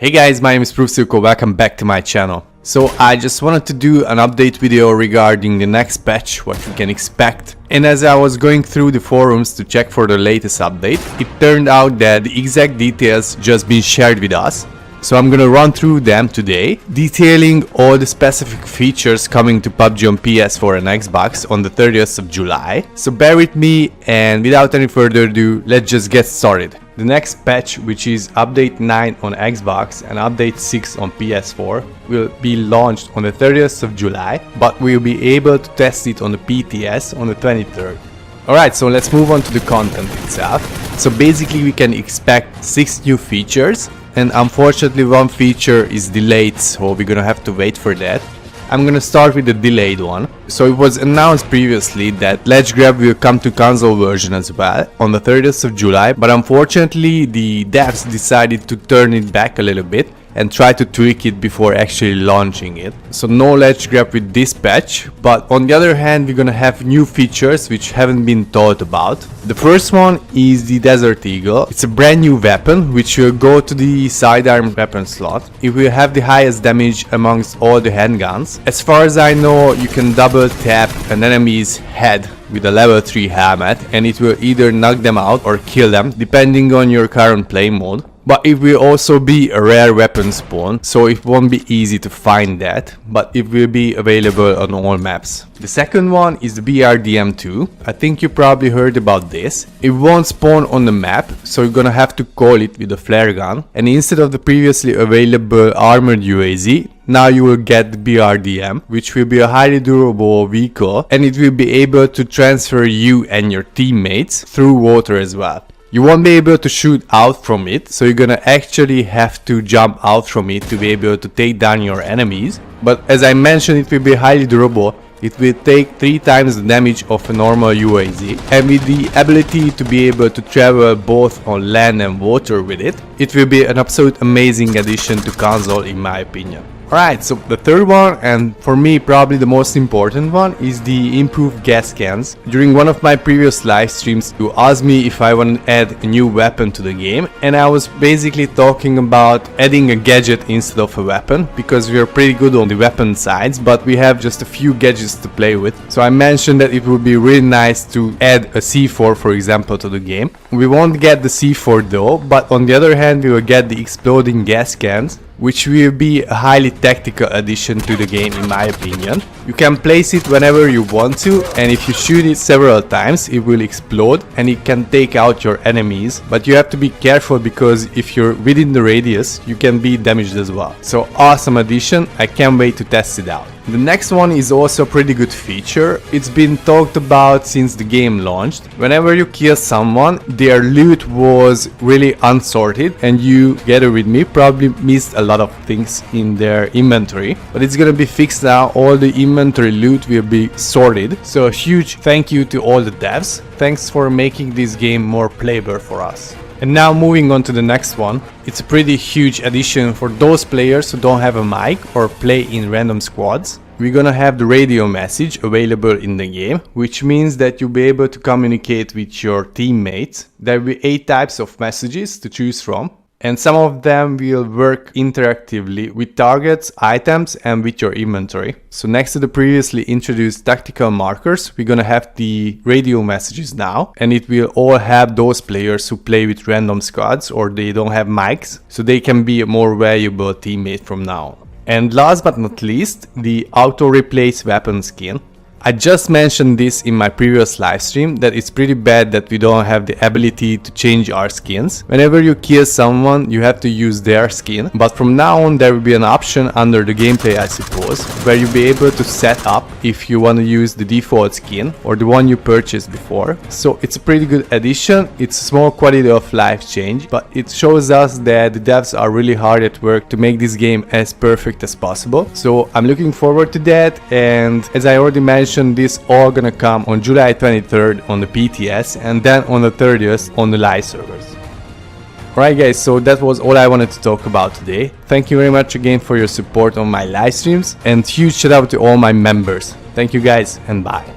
Hey guys, my name is proofSzilko, welcome back to my channel. So I just wanted to do an update video regarding the next patch, what we can expect. And as I was going through the forums to check for the latest update, it turned out that the exact details just been shared with us. So I'm gonna run through them today, detailing all the specific features coming to PUBG on PS4 and Xbox on the 30th of July. So bear with me, and without any further ado, let's just get started. The next patch, which is update 9 on Xbox and update 6 on PS4, will be launched on the 30th of July, but we'll be able to test it on the PTS on the 23rd. Alright, so let's move on to the content itself. So basically we can expect 6 new features, and unfortunately one feature is delayed, so we're gonna have to wait for that. I'm gonna start with the delayed one. So it was announced previously that Ledge Grab will come to console version as well on the 30th of July, but unfortunately the devs decided to turn it back a little bit and try to tweak it before actually launching it. So no Ledge Grab with this patch, but on the other hand we're gonna have new features which haven't been thought about. The first one is the Desert Eagle. It's a brand new weapon which will go to the sidearm weapon slot. It will have the highest damage amongst all the handguns. As far as I know, you can double tap an enemy's head with a level 3 helmet and it will either knock them out or kill them depending on your current play mode. But it will also be a rare weapon spawn, so it won't be easy to find that, but it will be available on all maps. The second one is the BRDM2. I think you probably heard about this. It won't spawn on the map, so you're gonna have to call it with a flare gun. And instead of the previously available armored UAZ, now you will get the BRDM, which will be a highly durable vehicle, and it will be able to transfer you and your teammates through water as well. You won't be able to shoot out from it, so you're gonna actually have to jump out from it to be able to take down your enemies. But as I mentioned, it will be highly durable. It will take 3 times the damage of a normal UAZ, and with the ability to be able to travel both on land and water with it, it will be an absolute amazing addition to console in my opinion. Alright, so the third one, and for me probably the most important one, is the improved gas cans. During one of my previous live streams, you asked me if I want to add a new weapon to the game, and I was basically talking about adding a gadget instead of a weapon, because we are pretty good on the weapon sides, but we have just a few gadgets to play with. So I mentioned that it would be really nice to add a C4, for example, to the game. We won't get the C4 though, but on the other hand we will get the exploding gas cans, which will be a highly tactical addition to the game in my opinion. You can place it whenever you want to, and if you shoot it several times it will explode and it can take out your enemies, but you have to be careful because if you're within the radius you can be damaged as well. So awesome addition, I can't wait to test it out. The next one is also a pretty good feature. It's been talked about since the game launched. Whenever you kill someone, their loot was really unsorted, and you, together with me, probably missed a lot of things in their inventory. But it's gonna be fixed now. All the inventory loot will be sorted. So a huge thank you to all the devs. Thanks for making this game more playable for us. And now moving on to the next one. It's a pretty huge addition for those players who don't have a mic or play in random squads. We're gonna have the radio message available in the game, which means that you'll be able to communicate with your teammates. There will be 8 types of messages to choose from, and some of them will work interactively with targets, items, and with your inventory. So next to the previously introduced tactical markers, we're gonna have the radio messages now, and it will all have those players who play with random squads or they don't have mics, so they can be a more valuable teammate from now on. And last but not least, the auto replace weapon skin. I just mentioned this in my previous live stream, that it's pretty bad that we don't have the ability to change our skins. Whenever you kill someone, you have to use their skin, but from now on there will be an option under the gameplay, I suppose, where you'll be able to set up if you want to use the default skin or the one you purchased before. So it's a pretty good addition. It's a small quality of life change, but it shows us that the devs are really hard at work to make this game as perfect as possible. So I'm looking forward to that, and as I already mentioned, this all gonna come on July 23rd on the PTS and then on the 30th on the live servers. Alright guys, so that was all I wanted to talk about today. Thank you very much again for your support on my live streams, and huge shout out to all my members. Thank you guys, and bye.